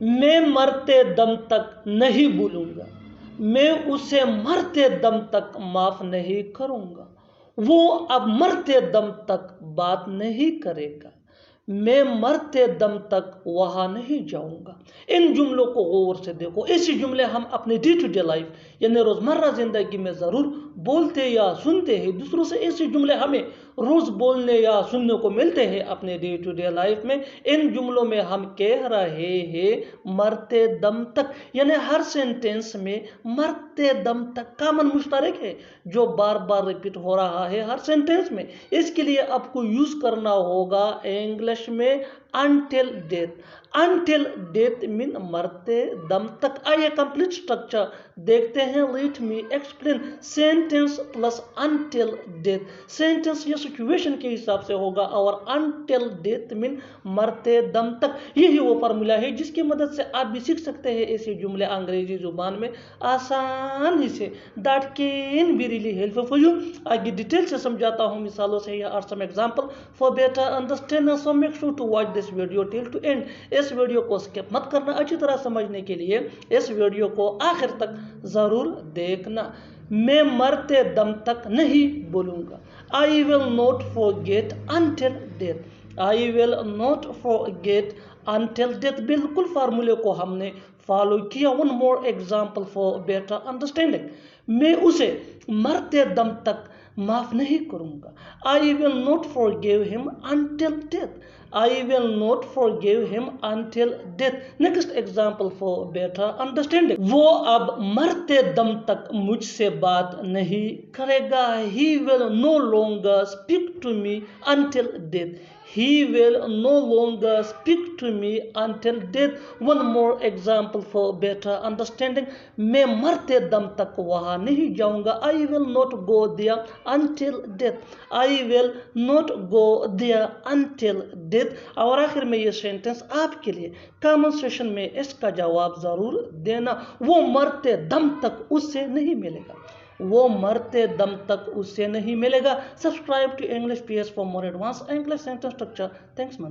मैं मरते दम तक नहीं भूलूंगा, मैं उसे मरते दम तक माफ नहीं करूंगा, वो अब मरते दम तक बात नहीं करेगा, मैं मरते दम तक वहां नहीं जाऊंगा। इन जुमलों को गौर से देखो। ऐसे जुमले हम अपने डे टू डे लाइफ यानी रोजमर्रा जिंदगी में जरूर बोलते या सुनते हैं। दूसरों से ऐसे जुमले हमें रोज बोलने या सुनने को मिलते हैं अपने डे टू डे लाइफ में। इन जुमलों में हम कह रहे हैं मरते दम तक, यानी हर सेंटेंस में मरते दम तक कॉमन मुश्तरक है जो बार बार रिपीट हो रहा है हर सेंटेंस में। इसके लिए आपको यूज करना होगा इंग्लिश में until death। until death mean मरते दम तक। आइए कंप्लीट स्ट्रक्चर देखते हैं। Let me explain sentence plus until death। Sentence या सिचुएशन के हिसाब से होगा और until death मीन मरते दम तक। यही वो फार्मूला है जिसकी मदद से आप भी सीख सकते हैं ऐसे जुमले अंग्रेजी जुबान में आसानी से। That can be really helpful for you. आगे डिटेल से समझाता हूँ मिसालों से या or some example for better understanding. So make sure to watch this video till to end. इस वीडियो को स्किप मत करना। अच्छी तरह समझने के लिए इस वीडियो को आखिर तक जरूर देखना। मैं मरते दम तक नहीं भूलूंगा। I will not forget until death. I will not forget until death. बिल्कुल फार्मूले को हमने फॉलो किया। One more example for better understanding. मैं उसे मरते दम तक माफ नहीं करूंगा। I will not forgive him until death. I will not forgive him until death. Next example for better understanding. वो अब मरते दम तक मुझसे बात नहीं करेगा। He will no longer speak to me until death. He will no longer speak to me until death. One more example for better understanding. मैं मरते दम तक वहां नहीं जाऊंगा। I will not go there until death. I will not go there until death. और आखिर में ये सेंटेंस आपके लिए कमेंट सेशन में इसका जवाब जरूर देना। वो मरते दम तक उससे नहीं मिलेगा। वो मरते दम तक उससे नहीं मिलेगा। Subscribe to English PS for more advance English sentence structure. Thanks man.